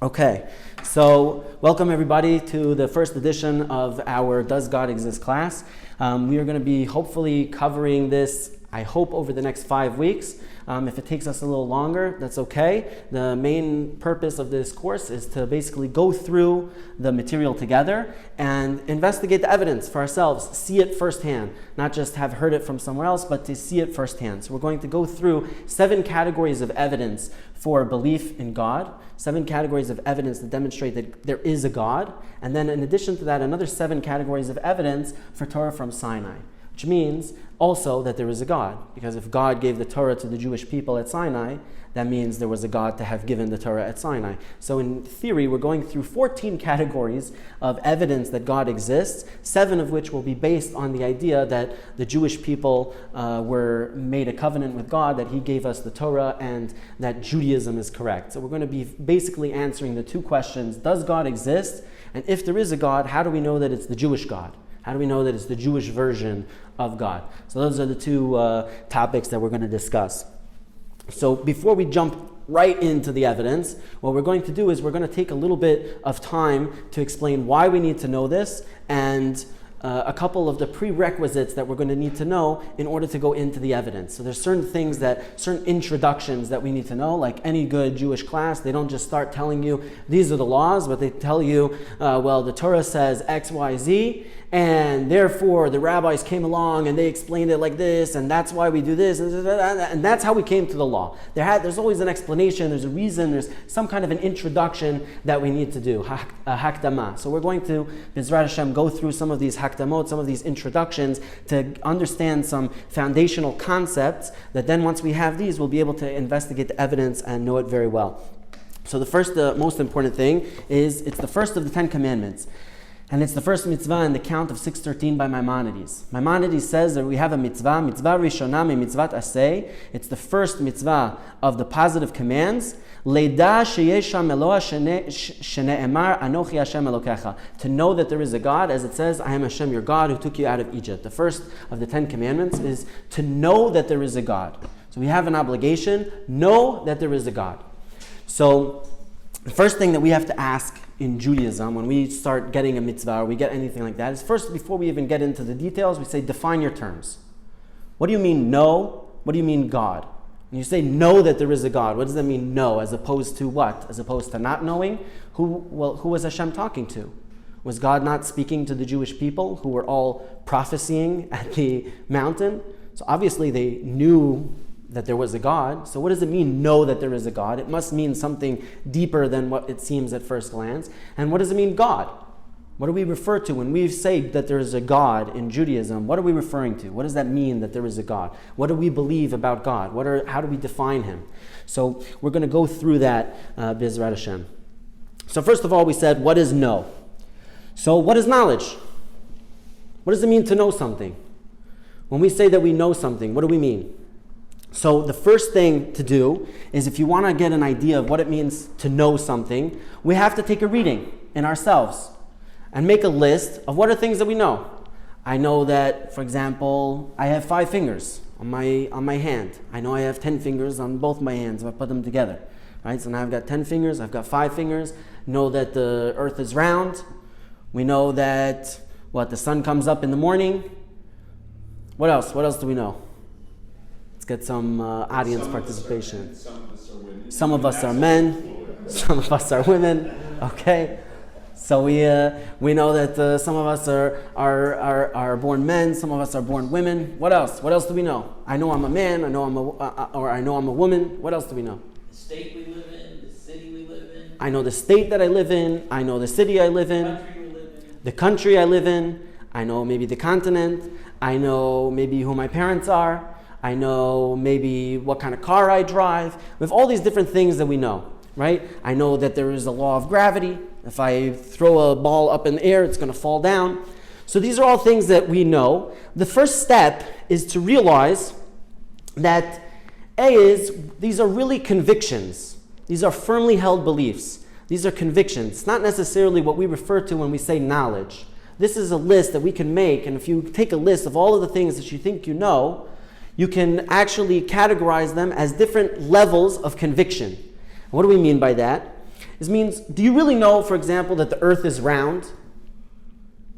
Okay, so welcome everybody to the first edition of our Does God Exist class. We are going to be hopefully covering this, I hope, over the next 5 weeks. If it takes us a little longer, that's okay. The main purpose of this course is to basically go through the material together and investigate the evidence for ourselves, see it firsthand, not just have heard it from somewhere else, but to see it firsthand. So we're going to go through 7 categories of evidence for belief in God, 7 categories of evidence that demonstrate that there is a God, and then in addition to that, another 7 categories of evidence for Torah from Sinai, which means also that there is a God. Because if God gave the Torah to the Jewish people at Sinai, that means there was a God to have given the Torah at Sinai. So in theory, we're going through 14 categories of evidence that God exists, 7 of which will be based on the idea that the Jewish people were made a covenant with God, that He gave us the Torah, and that Judaism is correct. So we're going to be basically answering the 2 questions: does God exist? And if there is a God, how do we know that it's the Jewish God? How do we know that it's the Jewish version of God? So those are the 2 topics that we're going to discuss. So before we jump right into the evidence, what we're going to do is we're going to take a little bit of time to explain why we need to know this and a couple of the prerequisites that we're going to need to know in order to go into the evidence. So there's certain things certain introductions that we need to know. Like any good Jewish class, they don't just start telling you these are the laws, but they tell you, well, the Torah says X, Y, Z, and therefore the rabbis came along and they explained it like this, and that's why we do this, and that's how we came to the law. There's always an explanation, there's a reason, there's some kind of an introduction that we need to do, hakdama. So we're going to, B'ezrat Hashem, go through some of these hakdamot, some of these introductions to understand some foundational concepts that then once we have these, we'll be able to investigate the evidence and know it very well. So the first, most important thing is it's the first of the 10 commandments. And it's the first mitzvah in the count of 613 by Maimonides. Maimonides says that we have a mitzvah rishona me mitzvat aseh. It's the first mitzvah of the positive commands. Leida sheyesh ham Eloah shene'emar anochi Hashem Elokecha. To know that there is a God, as it says, I am Hashem your God who took you out of Egypt. The first of the 10 commandments is to know that there is a God. So we have an obligation, know that there is a God. So the first thing that we have to ask in Judaism, when we start getting a mitzvah or we get anything like that, is first, before we even get into the details, we say, define your terms. What do you mean know? What do you mean God? When you say know that there is a God, what does that mean know? As opposed to what? As opposed to not knowing? Who was Hashem talking to? Was God not speaking to the Jewish people who were all prophesying at the mountain? So obviously they knew that there was a God. So what does it mean, know that there is a God? It must mean something deeper than what it seems at first glance. And what does it mean, God? What do we refer to when we say that there is a God in Judaism? What are we referring to? What does that mean that there is a God? What do we believe about God? How do we define Him? So we're going to go through that, B'ezrat Hashem. So first of all, we said, what is know? So what is knowledge? What does it mean to know something? When we say that we know something, what do we mean? So the first thing to do is, if you want to get an idea of what it means to know something, we have to take a reading in ourselves and make a list of what are things that we know. I know that, for example, I have 5 fingers on my hand. I know I have 10 fingers on both my hands if I put them together. Right? So now I've got 10 fingers, I've got 5 fingers. Know that the earth is round. We know that the sun comes up in the morning. What else? What else do we know? Get some audience participation. Some of us are men. Some of us are women. Okay, so we know that some of us are born men. Some of us are born women. What else? What else do we know? I know I'm a man. I know I'm a woman. What else do we know? The state we live in, the city we live in. I know the state that I live in. I know the city I live in. The country I live in. I know maybe the continent. I know maybe who my parents are. I know maybe what kind of car I drive. We have all these different things that we know, right? I know that there is a law of gravity. If I throw a ball up in the air, it's going to fall down. So these are all things that we know. The first step is to realize that these are really convictions. These are firmly held beliefs. These are convictions. It's not necessarily what we refer to when we say knowledge. This is a list that we can make, and if you take a list of all of the things that you think you know, you can actually categorize them as different levels of conviction. What do we mean by that? It means, do you really know, for example, that the earth is round?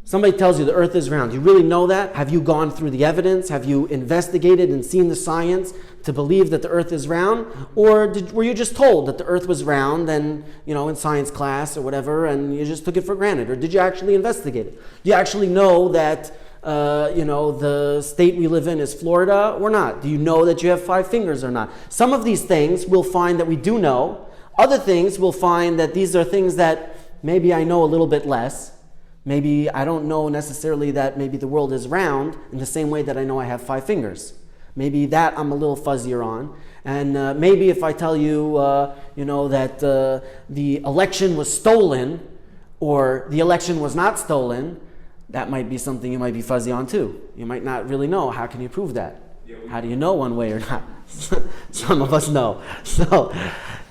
Somebody tells you the earth is round. Do you really know that? Have you gone through the evidence? Have you investigated and seen the science to believe that the earth is round? Or were you just told that the earth was round and, in science class or whatever, and you just took it for granted? Or did you actually investigate it? Do you actually know that, the state we live in is Florida or not? Do you know that you have 5 fingers or not? Some of these things we'll find that we do know. Other things we'll find that these are things that maybe I know a little bit less. Maybe I don't know necessarily that maybe the world is round in the same way that I know I have 5 fingers. Maybe that I'm a little fuzzier on. And maybe if I tell you, that the election was stolen or the election was not stolen, that might be something you might be fuzzy on too. You might not really know. How can you prove that? How do you know one way or not? Some of us know.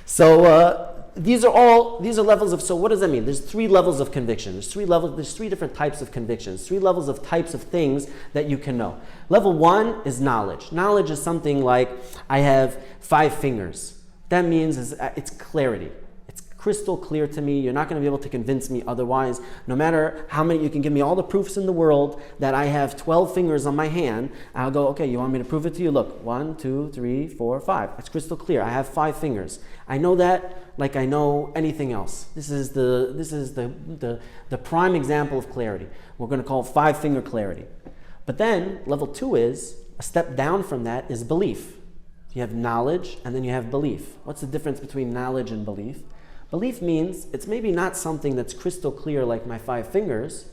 So these are levels of, so what does that mean? There's 3 levels of conviction. There's 3 different types of convictions, 3 levels of types of things that you can know. Level 1 is knowledge. Knowledge is something like, I have 5 fingers. That means it's clarity. It's crystal clear to me. You're not going to be able to convince me otherwise. No matter how many, you can give me all the proofs in the world that I have 12 fingers on my hand. I'll go, okay, you want me to prove it to you? Look, 1, 2, 3, 4, 5. It's crystal clear. I have 5 fingers. I know that like I know anything else. This is the prime example of clarity. We're going to call it 5-finger clarity. But then level 2 is, a step down from that is belief. You have knowledge and then you have belief. What's the difference between knowledge and belief? Belief means it's maybe not something that's crystal clear like my 5 fingers,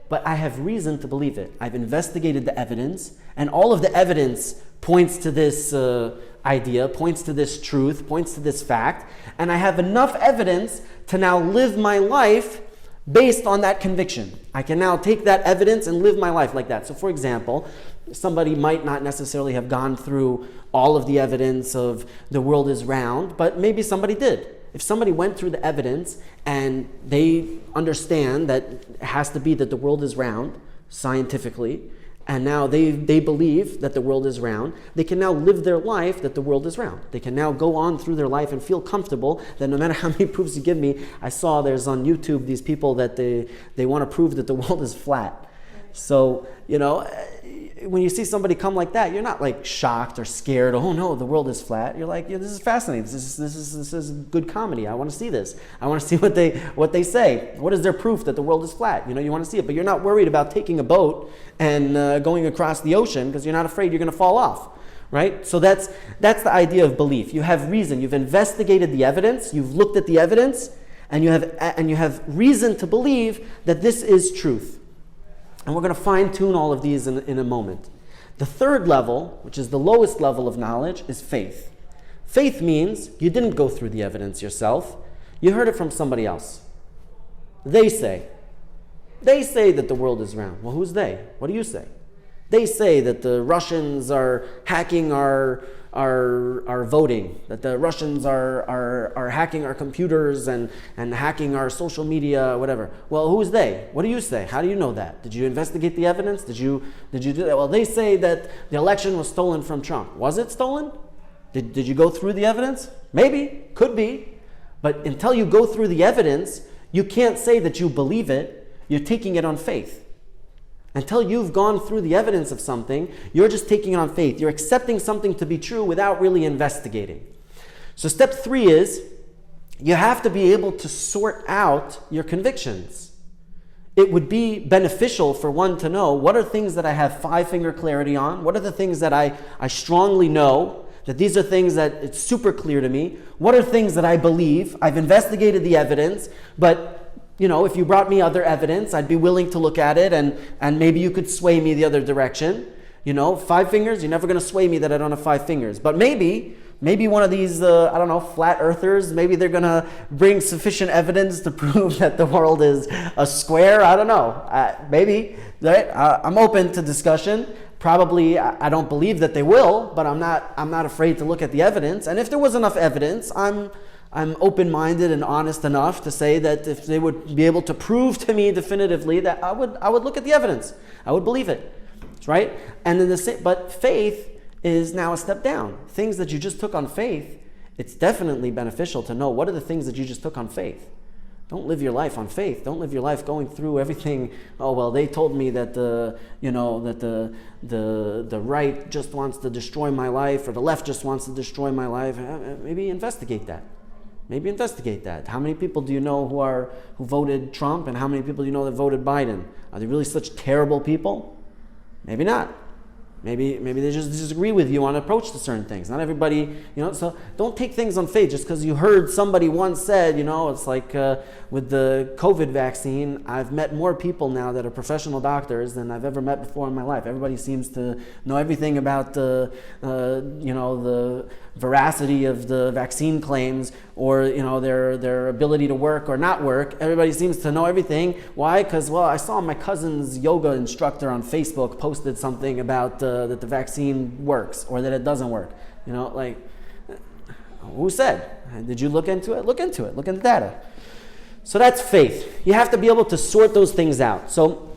but I have reason to believe it. I've investigated the evidence, and all of the evidence points to this idea, points to this truth, points to this fact, and I have enough evidence to now live my life based on that conviction. I can now take that evidence and live my life like that. So for example, somebody might not necessarily have gone through all of the evidence of the world is round, but maybe somebody did. If somebody went through the evidence and they understand that it has to be that the world is round scientifically, and now they believe that the world is round, they can now live their life that the world is round. They can now go on through their life and feel comfortable that no matter how many proofs you give me, I saw there's on YouTube these people that they want to prove that the world is flat. So, when you see somebody come like that, you're not like shocked or scared. Oh no, the world is flat. You're like, this is fascinating. This is good comedy. I want to see this. I want to see what they say. What is their proof that the world is flat? You want to see it, but you're not worried about taking a boat and going across the ocean because you're not afraid you're going to fall off, right? So that's the idea of belief. You have reason. You've investigated the evidence. You've looked at the evidence, and you have reason to believe that this is truth. And we're going to fine-tune all of these in a moment. The third level, which is the lowest level of knowledge, is faith. Faith means you didn't go through the evidence yourself. You heard it from somebody else. They say that the world is round. Well, who's they? What do you say? They say that the Russians are hacking our voting, that the Russians are hacking our computers and hacking our social media, whatever. Well, who's they? What do you say? How do you know that? Did you investigate the evidence? Did you do that? Well, they say that the election was stolen from Trump. Was it stolen? Did you go through the evidence? Maybe, could be. But until you go through the evidence, you can't say that you believe it. You're taking it on faith. Until you've gone through the evidence of something, you're just taking it on faith. You're accepting something to be true without really investigating. So step 3 is, you have to be able to sort out your convictions. It would be beneficial for one to know, what are things that I have 5-finger clarity on? What are the things that I strongly know, that these are things that it's super clear to me? What are things that I believe? I've investigated the evidence, but if you brought me other evidence, I'd be willing to look at it, and maybe you could sway me the other direction. 5 fingers, you're never going to sway me that I don't have 5 fingers. But maybe one of these, flat earthers, maybe they're going to bring sufficient evidence to prove that the world is a square. I don't know. Maybe. Right? I'm open to discussion. Probably, I don't believe that they will, but I'm not afraid to look at the evidence. And if there was enough evidence, I'm open-minded and honest enough to say that if they would be able to prove to me definitively, that I would look at the evidence. I would believe it, right? And then but faith is now a step down. Things that you just took on faith, it's definitely beneficial to know what are the things that you just took on faith. Don't live your life on faith. Don't live your life going through everything. Oh well, they told me that the right just wants to destroy my life, or the left just wants to destroy my life. Maybe investigate that. Maybe investigate that. How many people do you know who voted Trump, and how many people do you know that voted Biden? Are they really such terrible people? Maybe not. Maybe they just disagree with you on approach to certain things. Not everybody, so don't take things on faith just because you heard somebody once said, it's like with the COVID vaccine, I've met more people now that are professional doctors than I've ever met before in my life. Everybody seems to know everything about the veracity of the vaccine claims, or their ability to work or not work. Everybody seems to know everything. Why? Because I saw my cousin's yoga instructor on Facebook posted something about that the vaccine works or that it doesn't work. Who said? Did you look into it? Look into it. Look into the data. So that's faith. You have to be able to sort those things out. So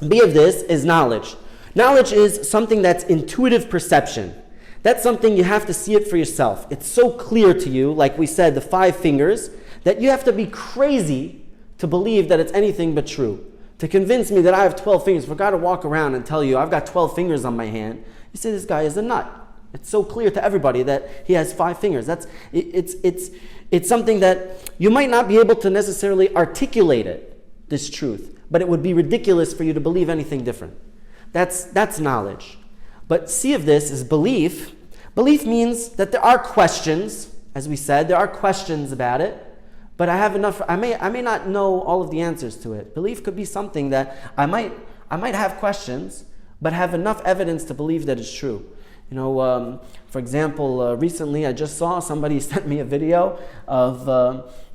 B of this is knowledge. Knowledge is something that's intuitive perception. That's something you have to see it for yourself. It's so clear to you, like we said, the 5 fingers, that you have to be crazy to believe that it's anything but true. To convince me that I have 12 fingers, for God to walk around and tell you I've got 12 fingers on my hand, you say this guy is a nut. It's so clear to everybody that he has 5 fingers. It's something that you might not be able to necessarily articulate it, this truth, but it would be ridiculous for you to believe anything different. That's knowledge. But C of this is belief. Belief means that there are questions, as we said, there are questions about it, but I have enough. I may not know all of the answers to it. Belief could be something that I might have questions, but have enough evidence to believe that it's true. For example, recently I just saw somebody sent me a video of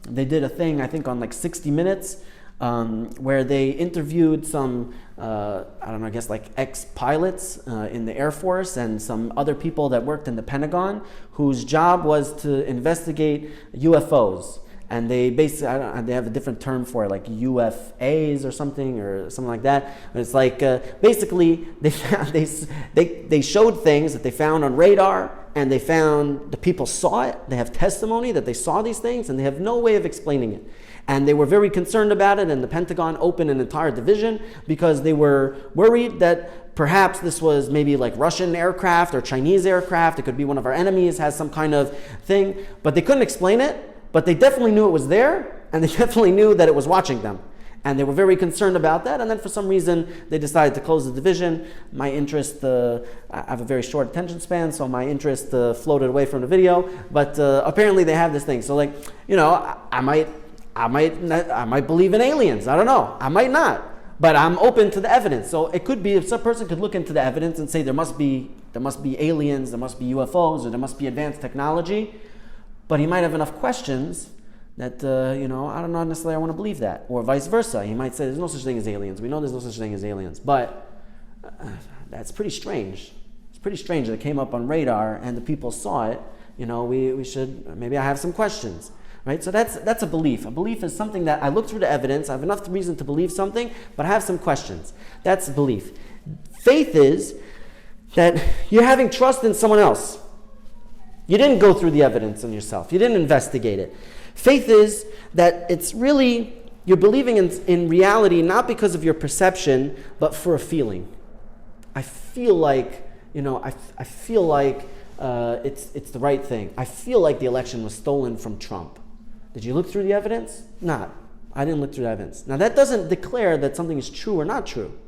they did a thing, I think on like 60 Minutes, where they interviewed some, I guess like ex-pilots in the Air Force and some other people that worked in the Pentagon whose job was to investigate UFOs. And they basically, they have a different term for it, like UFAs or something like that. But it's like, basically, they showed things that they found on radar, and they found the people saw it. They have testimony that they saw these things, and they have no way of explaining it. And they were very concerned about it, and the Pentagon opened an entire division because they were worried that perhaps this was maybe like Russian aircraft or Chinese aircraft. It could be one of our enemies, has some kind of thing. But they couldn't explain it. But they definitely knew it was there, and they definitely knew that it was watching them. And they were very concerned about that, and then for some reason, they decided to close the division. My interest, I have a very short attention span, so my interest floated away from the video, but apparently they have this thing. So I might believe in aliens, I don't know, I might not, but I'm open to the evidence. So it could be, if some person could look into the evidence and say there must be aliens, there must be UFOs, or there must be advanced technology, but he might have enough questions that, I don't know necessarily I want to believe that. Or vice versa. He might say there's no such thing as aliens. We know there's no such thing as aliens. But that's pretty strange. It's pretty strange that it came up on radar and the people saw it. We should, maybe I have some questions. Right? So that's a belief. A belief is something that I look through the evidence, I have enough reason to believe something, but I have some questions. That's belief. Faith is that you're having trust in someone else. You didn't go through the evidence on yourself. You didn't investigate it. Faith is that it's really, you're believing in reality not because of your perception, but for a feeling. I feel like, I feel like it's the right thing. I feel like the election was stolen from Trump. Did you look through the evidence? Not. I didn't look through the evidence. Now that doesn't declare that something is true or not true.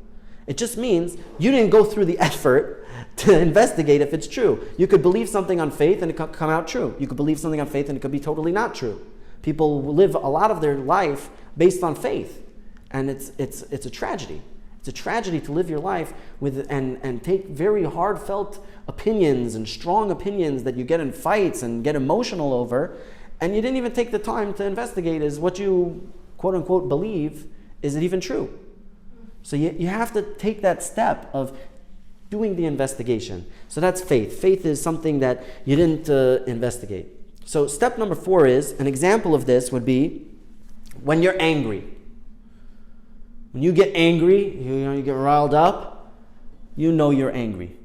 It just means you didn't go through the effort to investigate if it's true. You could believe something on faith and it could come out true. You could believe something on faith and it could be totally not true. People live a lot of their life based on faith, and it's a tragedy. It's a tragedy to live your life with and take very heartfelt opinions and strong opinions that you get in fights and get emotional over, and you didn't even take the time to investigate is what you quote unquote believe, is it even true? So you have to take that step of doing the investigation. So that's faith. Faith is something that you didn't investigate. So step number 4 is, an example of this would be when you're angry. When you get angry, you get riled up, you know you're angry.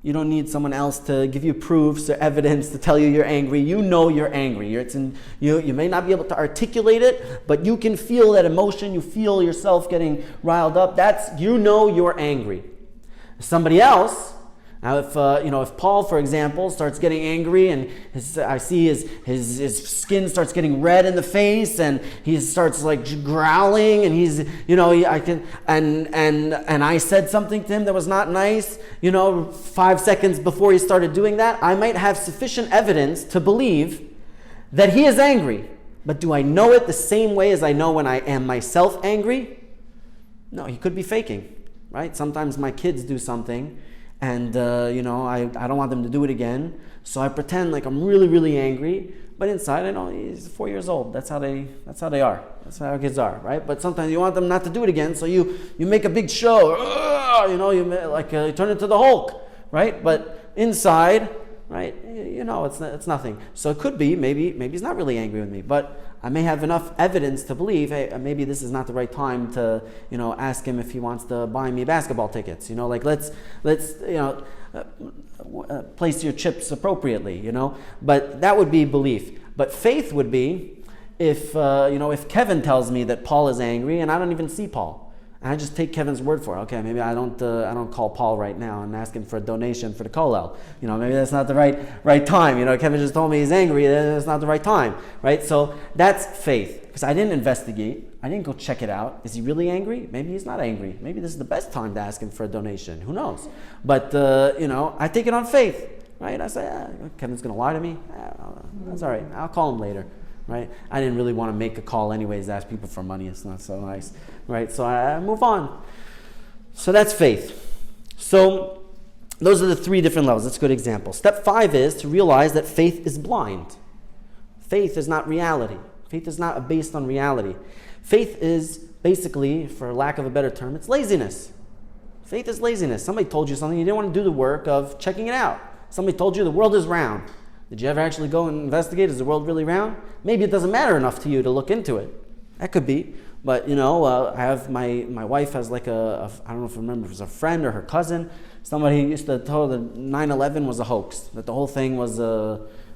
You don't need someone else to give you proofs or evidence to tell you you're angry. You know you're angry. You may not be able to articulate it, but you can feel that emotion. You feel yourself getting riled up. You know you're angry. Somebody else, now if Paul, for example, starts getting angry and I see his skin starts getting red in the face and he starts like growling and and I said something to him that was not nice, 5 seconds before he started doing that, I might have sufficient evidence to believe that he is angry. But do I know it the same way as I know when I am myself angry? No, he could be faking, right? Sometimes my kids do something and I don't want them to do it again, so I pretend like I'm really, really angry, but inside I know he's 4 years old. That's how they are. That's how kids are, right? But sometimes you want them not to do it again, so you make a big show, you turn into the Hulk, right? But inside, right, it's nothing. So it could be maybe he's not really angry with me, but I may have enough evidence to believe, hey, maybe this is not the right time to, ask him if he wants to buy me basketball tickets. Let's place your chips appropriately. But that would be belief. But faith would be if Kevin tells me that Paul is angry and I don't even see Paul. And I just take Kevin's word for it. Okay, maybe I don't call Paul right now and ask him for a donation for the kollel. Maybe that's not the right time. Kevin just told me he's angry. That's not the right time, right? So that's faith. Because I didn't investigate. I didn't go check it out. Is he really angry? Maybe he's not angry. Maybe this is the best time to ask him for a donation. Who knows? But I take it on faith, right? I say, Kevin's going to lie to me. That's all right. I'll call him later. Right? I didn't really want to make a call anyways, ask people for money. It's not so nice, right? So I move on. So that's faith. So those are the 3 different levels. That's a good example. Step 5 is to realize that faith is blind. Faith is not reality. Faith is not based on reality. Faith is basically, for lack of a better term, it's laziness. Faith is laziness. Somebody told you something, you didn't want to do the work of checking it out. Somebody told you the world is round. Did you ever actually go and investigate? Is the world really round? Maybe it doesn't matter enough to you to look into it. That could be. But, I have my wife has like I don't know if you remember, if it was a friend or her cousin. Somebody used to tell her that 9/11 was a hoax, that the whole thing was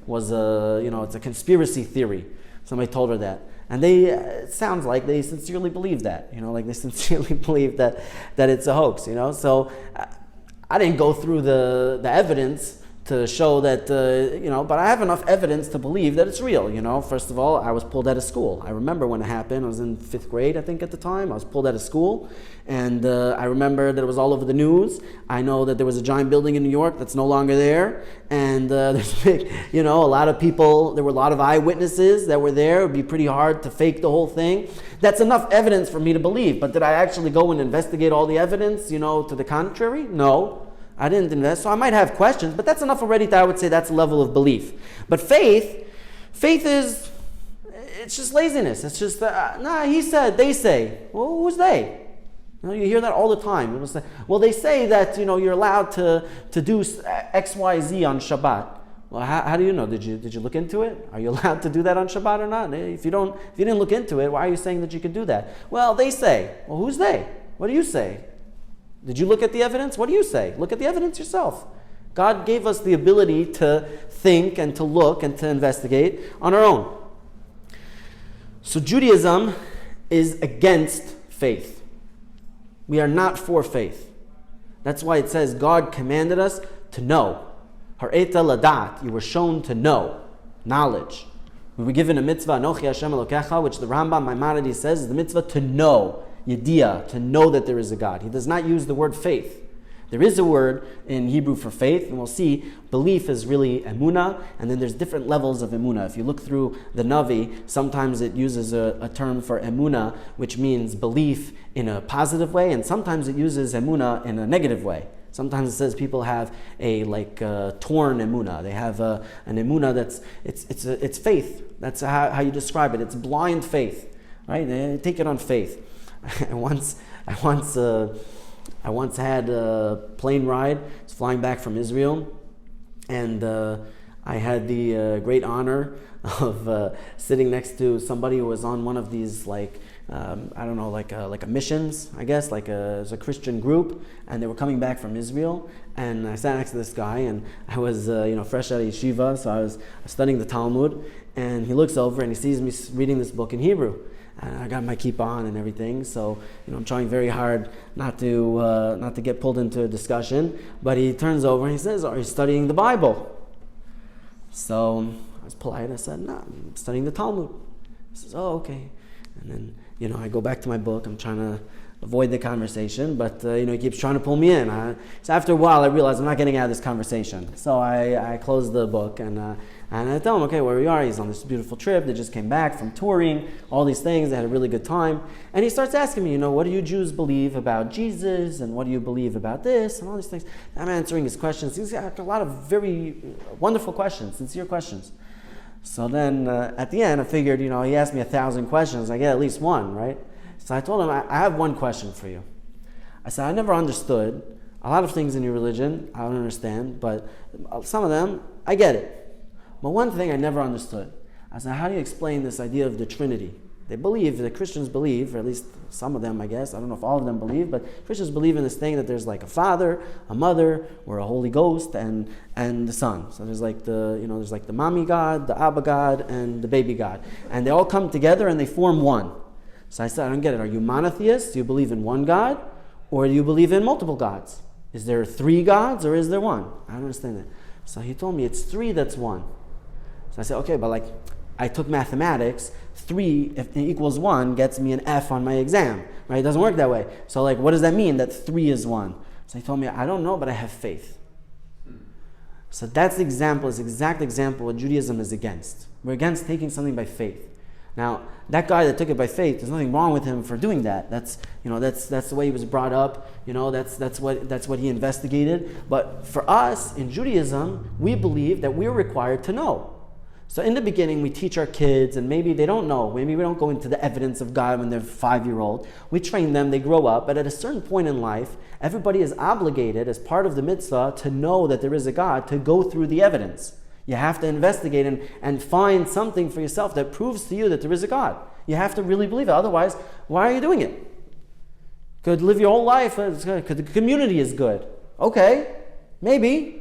it's a conspiracy theory. Somebody told her that. And it sounds like they sincerely believe that, they sincerely believe that it's a hoax, So I didn't go through the evidence to show that, but I have enough evidence to believe that it's real, First of all, I was pulled out of school. I remember when it happened. I was in 5th grade, I think, at the time. I was pulled out of school, and I remember that it was all over the news. I know that there was a giant building in New York that's no longer there, and there's big, a lot of people, there were a lot of eyewitnesses that were there. It would be pretty hard to fake the whole thing. That's enough evidence for me to believe, but did I actually go and investigate all the evidence, to the contrary? No. I didn't invest, so I might have questions, but that's enough already that I would say that's a level of belief. But faith is, it's just laziness. It's just, he said, they say. Well, who's they? You hear that all the time. They say that, you're allowed to do X, Y, Z on Shabbat. Well, how do you know? Did you look into it? Are you allowed to do that on Shabbat or not? If you didn't look into it, why are you saying that you can do that? Well, they say. Well, who's they? What do you say? Did you look at the evidence? What do you say? Look at the evidence yourself. God gave us the ability to think and to look and to investigate on our own. So Judaism is against faith. We are not for faith. That's why it says God commanded us to know. Har'eta ladat, you were shown to know, knowledge. We were given a mitzvah, Anochi Hashem Elokecha, which the Rambam Maimonides says is the mitzvah to know. Yediyah, to know that there is a God. He does not use the word faith. There is a word in Hebrew for faith, and we'll see belief is really emunah, and then there's different levels of emunah. If you look through the Navi, sometimes it uses a term for emunah, which means belief in a positive way, and sometimes it uses emunah in a negative way. Sometimes it says people have a torn emunah. They have an emunah it's faith. That's how you describe it. It's blind faith, right? They take it on faith. I once had a plane ride. I was flying back from Israel, and I had the great honor of sitting next to somebody who was on one of these like a missions, I guess, it was a Christian group, and they were coming back from Israel. And I sat next to this guy, and I was fresh out of yeshiva, so I was studying the Talmud. And he looks over and he sees me reading this book in Hebrew. And I got my kippah on and everything, so I'm trying very hard not to get pulled into a discussion. But he turns over and he says, "Are you studying the Bible?" So I was polite. I said, "No, I'm studying the Talmud." He says, "Oh, okay." And then I go back to my book. I'm trying to avoid the conversation, but he keeps trying to pull me in. So after a while, I realized I'm not getting out of this conversation. So I closed the book and I tell him, okay, where we are. He's on this beautiful trip. They just came back from touring, all these things. They had a really good time. And he starts asking me, what do you Jews believe about Jesus? And what do you believe about this? And all these things. I'm answering his questions. He's got a lot of very wonderful questions, sincere questions. So then at the end, I figured, he asked me 1,000 questions. I get at least one, right? So I told him, I have one question for you. I said, I never understood a lot of things in your religion. I don't understand, but some of them, I get it. But one thing I never understood. I said, how do you explain this idea of the Trinity? The Christians believe, or at least some of them, I guess. I don't know if all of them believe, but Christians believe in this thing that there's like a Father, a Mother, or a Holy Ghost, and the Son. So there's like there's like the Mommy God, the Abba God, and the Baby God. And they all come together and they form one. So I said, I don't get it. Are you monotheists? Do you believe in one God? Or do you believe in multiple gods? Is there 3 gods or is there one? I don't understand that. So he told me it's 3 that's one. So I said, okay, but I took mathematics. 3 if it equals 1 gets me an F on my exam, right? It doesn't work that way. So what does that mean that 3 is 1? So he told me, I don't know, but I have faith. So that's the exact example what Judaism is against. We're against taking something by faith. Now, that guy that took it by faith, there's nothing wrong with him for doing that. That's the way he was brought up. That's what he investigated. But for us in Judaism, we believe that we're required to know. So in the beginning, we teach our kids, and maybe they don't know. Maybe we don't go into the evidence of God when they're 5-year-old. We train them, they grow up, but at a certain point in life, everybody is obligated as part of the mitzvah to know that there is a God, to go through the evidence. You have to investigate and find something for yourself that proves to you that there is a God. You have to really believe it. Otherwise, why are you doing it? Could live your whole life. Could the community is good. Okay, maybe.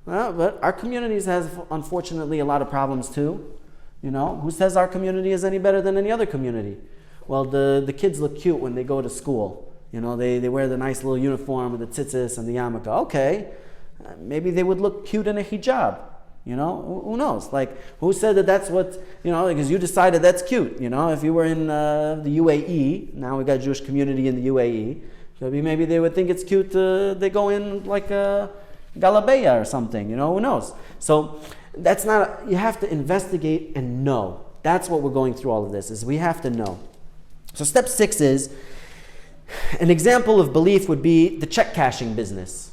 Well, but our communities has, unfortunately, a lot of problems too. Who says our community is any better than any other community? Well, the kids look cute when they go to school. They wear the nice little uniform with the tzitzis and the yarmulke. Okay, maybe they would look cute in a hijab. Who knows? Who said that that's what, because you decided that's cute. If you were in the UAE, now we got a Jewish community in the UAE, so maybe they would think it's cute, they go in like a Galabeya or something, who knows? So that's not, you have to investigate and know. That's what we're going through all of this, is we have to know. So step 6 is, an example of belief would be the check cashing business.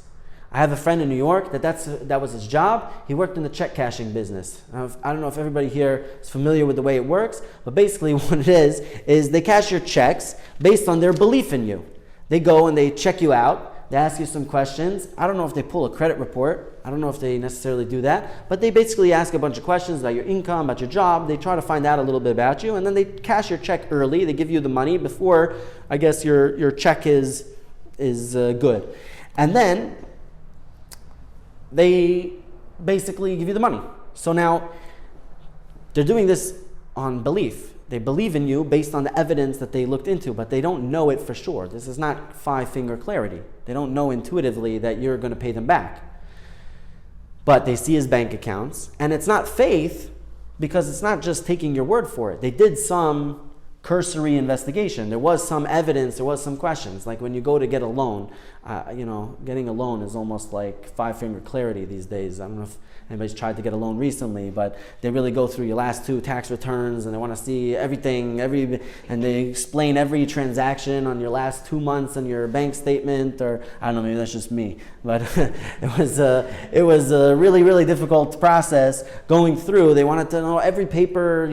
I have a friend in New York that was his job. He worked in the check cashing business. I don't know if everybody here is familiar with the way it works, but basically what it is they cash your checks based on their belief in you. They go and they check you out. They ask you some questions. I don't know if they pull a credit report. I don't know if they necessarily do that, but they basically ask a bunch of questions about your income, about your job. They try to find out a little bit about you, and then they cash your check early. They give you the money before, I guess, your check is good. And then they basically give you the money. So now they're doing this on belief. They believe in you based on the evidence that they looked into, but they don't know it for sure. This is not 5-finger clarity. They don't know intuitively that you're going to pay them back. But they see his bank accounts, and it's not faith because it's not just taking your word for it. They did some cursory investigation. There was some evidence, there was some questions. Like when you go to get a loan, getting a loan is almost like 5-finger clarity these days. I don't know if anybody's tried to get a loan recently, but they really go through your last 2 tax returns and they want to see everything, and they explain every transaction on your last 2 months on your bank statement, or I don't know, maybe that's just me. But it was a really, really difficult process going through. They wanted to know every paper,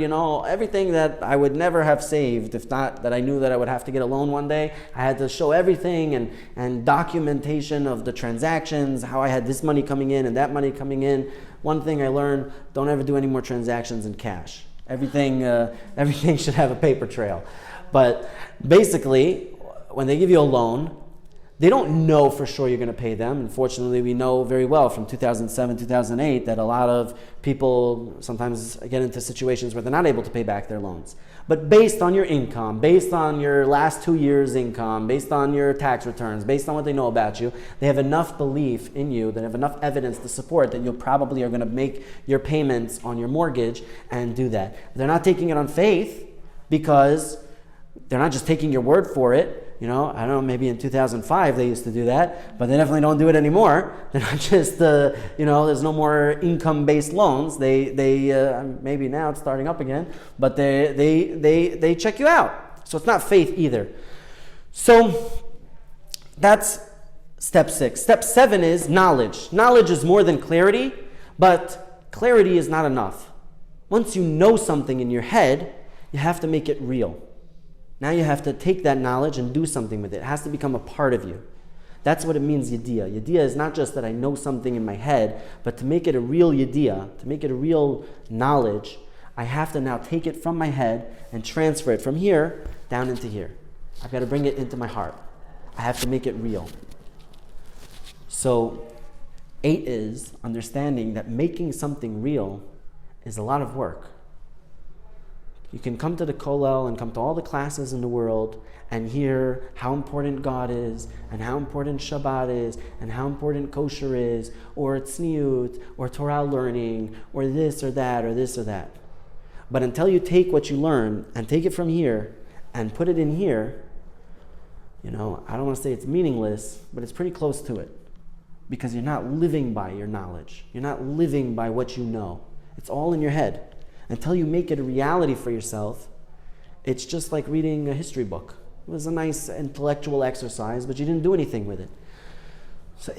everything that I would never have saved, if not that I knew that I would have to get a loan one day. I had to show everything and documentation of the transactions, how I had this money coming in and that money coming in. one thing I learned, don't ever do any more transactions in cash. Everything should have a paper trail. But basically, when they give you a loan, they don't know for sure you're going to pay them. Unfortunately, we know very well from 2007, 2008 that a lot of people sometimes get into situations where they're not able to pay back their loans. But based on your income, based on your last 2 years' income, based on your tax returns, based on what they know about you, they have enough belief in you, they have enough evidence to support that you probably are going to make your payments on your mortgage and do that. They're not taking it on faith because they're not just taking your word for it. I don't know, maybe in 2005 they used to do that, but they definitely don't do it anymore. They're not just, there's no more income-based loans. They maybe now it's starting up again, but they check you out. So it's not faith either. So that's step 6. Step 7 is knowledge. Knowledge is more than clarity, but clarity is not enough. Once you know something in your head, you have to make it real. Now you have to take that knowledge and do something with it. It has to become a part of you. That's what it means, yediyah. Yediyah is not just that I know something in my head, but to make it a real yediyah, to make it a real knowledge, I have to now take it from my head and transfer it from here down into here. I've got to bring it into my heart. I have to make it real. So 8 is understanding that making something real is a lot of work. You can come to the kollel and come to all the classes in the world and hear how important God is and how important Shabbat is and how important kosher is or tzniut or Torah learning or this or that or this or that. But until you take what you learn and take it from here and put it in here, I don't want to say it's meaningless, but it's pretty close to it because you're not living by your knowledge. You're not living by what you know. It's all in your head. Until you make it a reality for yourself, it's just like reading a history book. It was a nice intellectual exercise, but you didn't do anything with it. So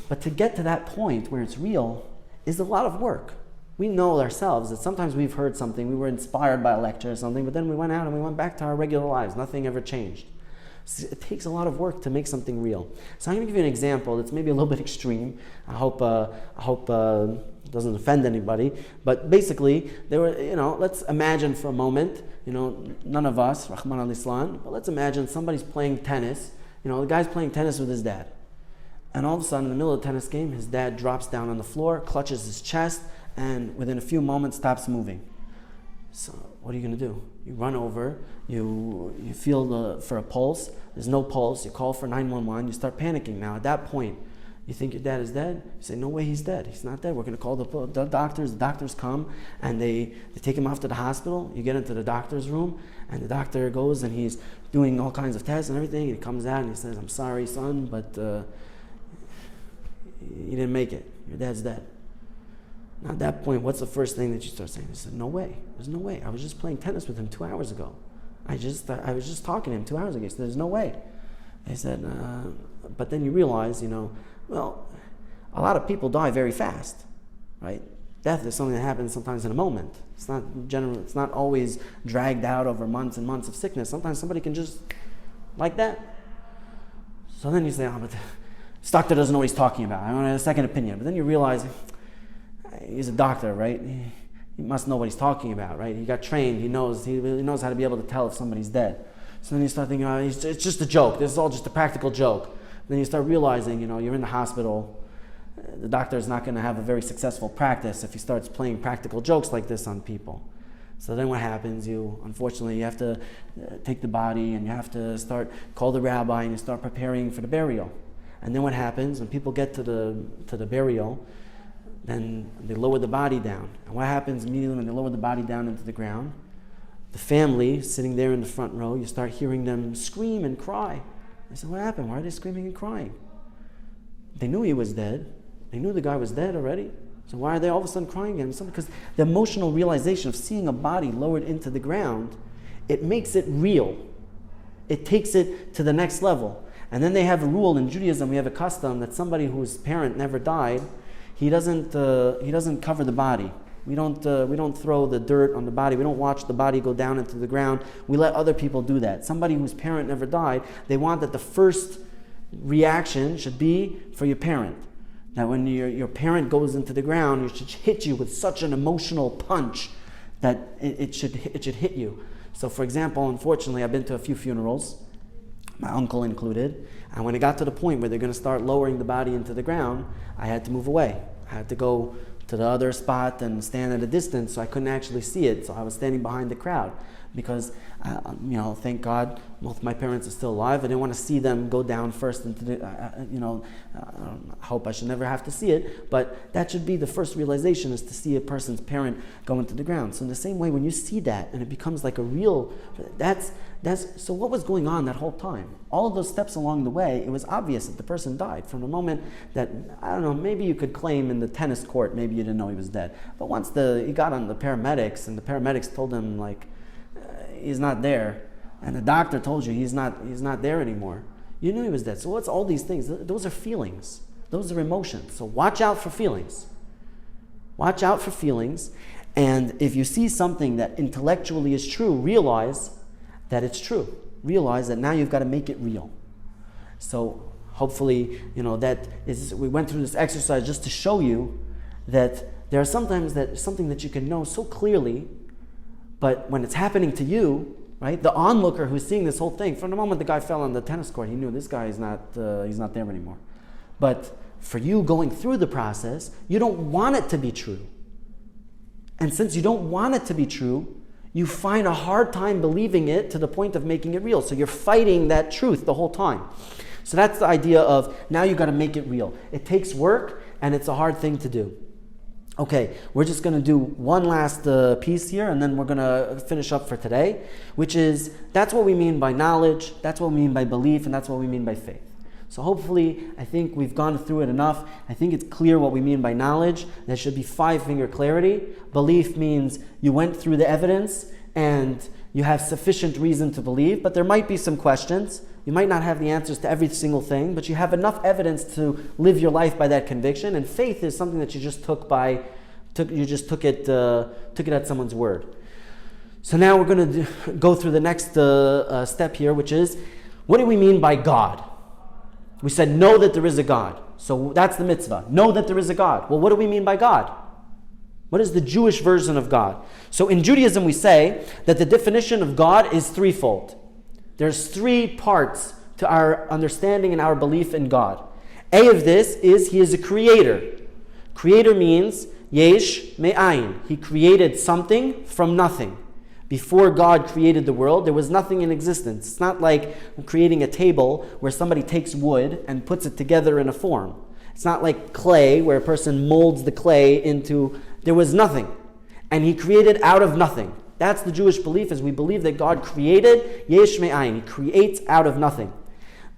but to get to that point where it's real is a lot of work. We know ourselves that sometimes we've heard something, we were inspired by a lecture or something, but then we went out and we went back to our regular lives. Nothing ever changed. So it takes a lot of work to make something real. So I'm going to give you an example that's maybe a little bit extreme. I hope it doesn't offend anybody, but basically, there were, let's imagine for a moment, none of us, Rahman al-Islam, but let's imagine somebody's playing tennis, the guy's playing tennis with his dad. And all of a sudden, in the middle of the tennis game, his dad drops down on the floor, clutches his chest, and within a few moments stops moving. So what are you going to do? You run over, you feel for a pulse, there's no pulse, you call for 911, you start panicking. Now at that point, you think your dad is dead? You say, no way, he's dead. He's not dead. We're going to call the doctors. The doctors come and they take him off to the hospital. You get into the doctor's room and the doctor goes and he's doing all kinds of tests and everything. And he comes out and he says, I'm sorry, son, but you didn't make it. Your dad's dead. Now at that point, what's the first thing that you start saying? You said, no way. There's no way. I was just playing tennis with him 2 hours ago. I was just talking to him 2 hours ago. He said, there's no way. I said, but then you realize, well, a lot of people die very fast, right? Death is something that happens sometimes in a moment. It's not always dragged out over months and months of sickness. Sometimes somebody can just, like that. So then you say, but this doctor doesn't know what he's talking about. I want a second opinion. But then you realize, he's a doctor, right? He must know what he's talking about, right? He got trained. He knows how to be able to tell if somebody's dead. So then you start thinking, it's just a joke. This is all just a practical joke. Then you start realizing, you're in the hospital. The doctor is not going to have a very successful practice if he starts playing practical jokes like this on people. So then what happens? Unfortunately, you have to take the body and you have to call the rabbi and you start preparing for the burial. And then what happens when people get to the burial? Then they lower the body down. And what happens immediately when they lower the body down into the ground? The family sitting there in the front row, you start hearing them scream and cry. I said, what happened? Why are they screaming and crying? They knew he was dead. They knew the guy was dead already. So why are they all of a sudden crying again? Because the emotional realization of seeing a body lowered into the ground, it makes it real. It takes it to the next level. And then they have a rule in Judaism, we have a custom that somebody whose parent never died, he doesn't cover the body. We don't throw the dirt on the body. We don't watch the body go down into the ground. We let other people do that. Somebody whose parent never died, they want that the first reaction should be for your parent. That when your parent goes into the ground, it should hit you with such an emotional punch that it should hit you. So for example, unfortunately, I've been to a few funerals, my uncle included, and when it got to the point where they're going to start lowering the body into the ground, I had to move away. I had to go to the other spot and stand at a distance so I couldn't actually see it. So I was standing behind the crowd because, thank God, both my parents are still alive. I didn't want to see them go down first into the, I hope I should never have to see it, but that should be the first realization, is to see a person's parent go into the ground. So in the same way, when you see that and it becomes like a real, so what was going on that whole time? All of those steps along the way, it was obvious that the person died from the moment that, I don't know, maybe you could claim in the tennis court, maybe you didn't know he was dead. But once he got on the paramedics and the paramedics told him, he's not there, and the doctor told you he's not there anymore, you knew he was dead. So what's all these things? Those are feelings. Those are emotions. So watch out for feelings. Watch out for feelings. And if you see something that intellectually is true, realize that it's true. Realize that now you've got to make it real. So hopefully, we went through this exercise just to show you that there are sometimes that something that you can know so clearly, but when it's happening to you, right, the onlooker who's seeing this whole thing, from the moment the guy fell on the tennis court, he knew this guy is not there anymore. But for you going through the process, you don't want it to be true. And since you don't want it to be true, you find a hard time believing it to the point of making it real. So you're fighting that truth the whole time. So that's the idea of now you got to make it real. It takes work and it's a hard thing to do. Okay, we're just going to do one last piece here, and then we're going to finish up for today, which is, that's what we mean by knowledge, that's what we mean by belief, and that's what we mean by faith. So hopefully, I think we've gone through it enough. I think it's clear what we mean by knowledge. There should be 5-finger clarity. Belief means you went through the evidence and you have sufficient reason to believe, but there might be some questions. You might not have the answers to every single thing, but you have enough evidence to live your life by that conviction. And faith is something that you just took it at someone's word. So now we're going to go through the next step here, which is, what do we mean by God? We said, know that there is a God. So that's the mitzvah. Know that there is a God. Well, what do we mean by God? What is the Jewish version of God? So in Judaism, we say that the definition of God is threefold. There's 3 parts to our understanding and our belief in God. A of this is He is a creator. Creator means yesh me'ayin. He created something from nothing. Before God created the world, there was nothing in existence. It's not like creating a table where somebody takes wood and puts it together in a form. It's not like clay where a person molds the clay into... There was nothing. And He created out of nothing. That's the Jewish belief, is we believe that God created yesh me'ayin. He creates out of nothing.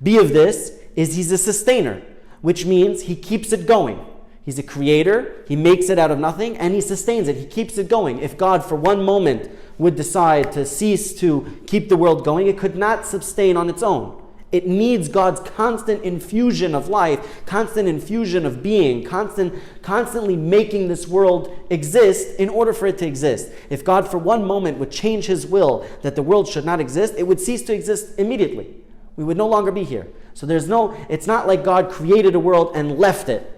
B of this is He's a sustainer, which means He keeps it going. He's a creator, He makes it out of nothing, and He sustains it. He keeps it going. If God for one moment would decide to cease to keep the world going, it could not sustain on its own. It needs God's constant infusion of life, constant infusion of being, constantly making this world exist in order for it to exist. If God for one moment would change His will that the world should not exist, it would cease to exist immediately. We would no longer be here. So it's not like God created a world and left it.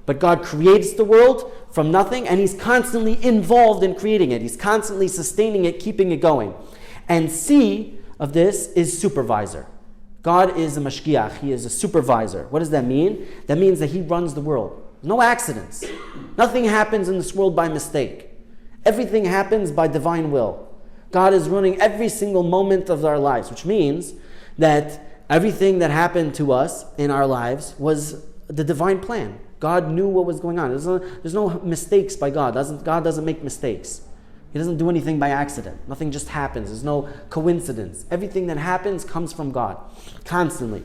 But God creates the world from nothing, and He's constantly involved in creating it. He's constantly sustaining it, keeping it going. And C of this is supervisor. God is a mashgiach. He is a supervisor. What does that mean? That means that He runs the world. No accidents. Nothing happens in this world by mistake. Everything happens by divine will. God is running every single moment of our lives, which means that everything that happened to us in our lives was the divine plan. God knew what was going on. There's no mistakes by God. God doesn't make mistakes. He doesn't do anything by accident. Nothing just happens. There's no coincidence. Everything that happens comes from God, constantly.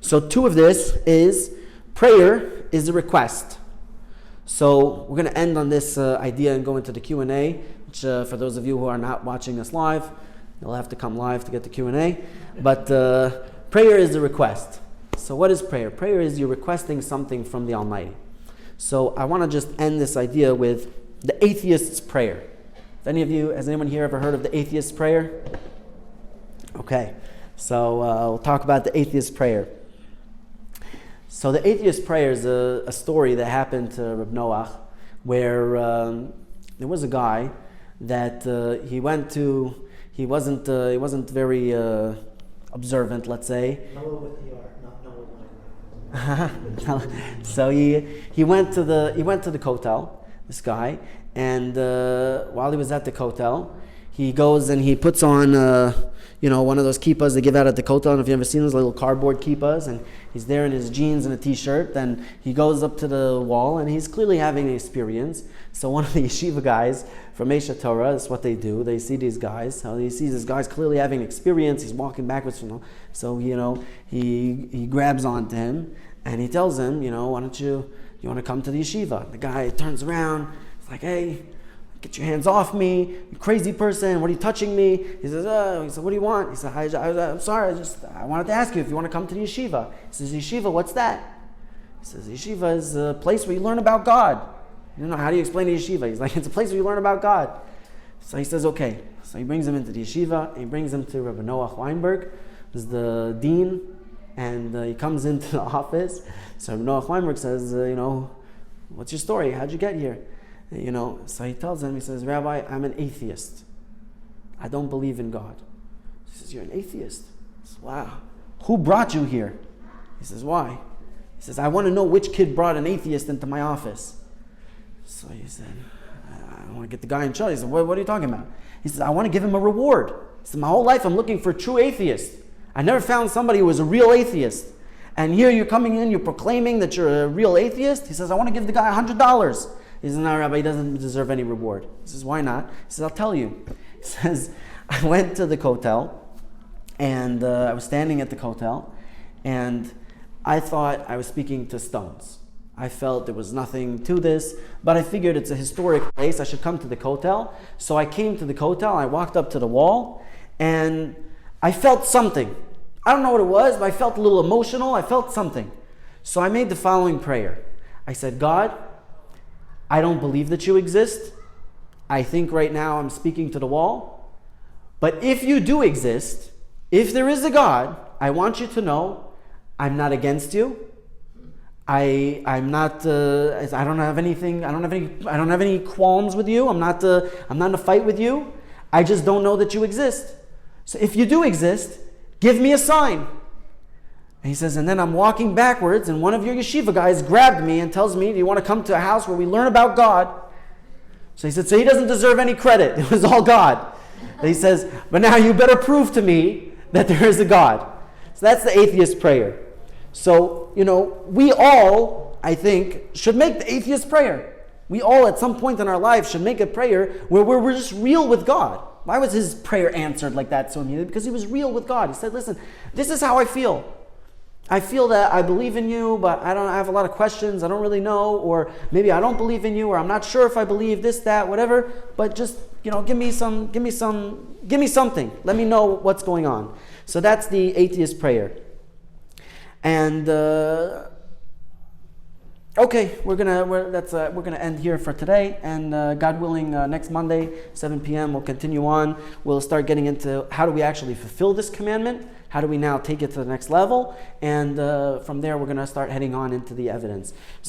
So 2 of this is, prayer is a request. So we're going to end on this idea and go into the Q&A, which for those of you who are not watching us live, you'll have to come live to get the Q&A. But prayer is a request. So what is prayer? Prayer is you're requesting something from the Almighty. So I want to just end this idea with the Atheist's Prayer. Has anyone here ever heard of the Atheist Prayer? Okay, so we'll talk about the Atheist Prayer. So the Atheist Prayer is a story that happened to Rabbi Noach, where there was a guy that he wasn't very observant, let's say. So he went to the kotel, this guy, and while he was at the kotel, he goes and he puts on one of those kippahs they give out at the kotel. I don't know if you've ever seen those little cardboard kippahs, and he's there in his jeans and a t-shirt. Then he goes up to the wall, and he's clearly having an experience. So one of the yeshiva guys from Esha Torah, that's what they do. They see these guys. So he sees this guy's clearly having an experience. He's walking backwards from him. So he grabs onto him and he tells him, why don't you want to come to the yeshiva? The guy turns around. He's like, hey, get your hands off me, you crazy person, what are you touching me? He says, what do you want? He said, I'm sorry, I wanted to ask you if you want to come to the yeshiva. He says, yeshiva, what's that? He says, yeshiva is a place where you learn about God. How do you explain the yeshiva? He's like, it's a place where you learn about God. So he says, okay. So he brings him into the yeshiva, and he brings him to Rabbi Noach Weinberg, who's the dean, and he comes into the office. So Rabbi Noach Weinberg says, what's your story? How'd you get here? So he tells him, he says, Rabbi, I'm an atheist. I don't believe in God. He says, you're an atheist? He says, wow. Who brought you here? He says, why? He says, I want to know which kid brought an atheist into my office. So he said, I want to get the guy in charge. He said, what are you talking about? He says, I want to give him a reward. He said, my whole life I'm looking for a true atheist. I never found somebody who was a real atheist. And here you're coming in, you're proclaiming that you're a real atheist. He says, I want to give the guy $100. He says, no, Rabbi, he doesn't deserve any reward. He says, why not? He says, I'll tell you. He says, I went to the kotel, and I was standing at the kotel, and I thought I was speaking to stones. I felt there was nothing to this, but I figured it's a historic place. I should come to the kotel. So I came to the kotel, I walked up to the wall, and I felt something. I don't know what it was, but I felt a little emotional. I felt something. So I made the following prayer. I said, God, I don't believe that you exist. I think right now I'm speaking to the wall. But if you do exist, if there is a God, I want you to know I'm not against you. I'm not. I don't have anything. I don't have any qualms with you. I'm not in a fight with you. I just don't know that you exist. So if you do exist, give me a sign. And he says, and then I'm walking backwards, and one of your yeshiva guys grabbed me and tells me, do you want to come to a house where we learn about God? So he said, so he doesn't deserve any credit. It was all God. And he says, but now you better prove to me that there is a God. So that's the atheist prayer. So, we all, I think, should make the atheist prayer. We all, at some point in our lives, should make a prayer where we're just real with God. Why was his prayer answered like that so immediately? Because he was real with God. He said, listen, this is how I feel. I feel that I believe in you, but I have a lot of questions. I don't really know, or maybe I don't believe in you, or I'm not sure if I believe this, that, whatever. But just, give me something. Let me know what's going on. So that's the atheist prayer. And okay, we're gonna end here for today. And God willing, next Monday, 7 p.m. we'll continue on. We'll start getting into how do we actually fulfill this commandment. How do we now take it to the next level? And from there, we're going to start heading on into the evidence.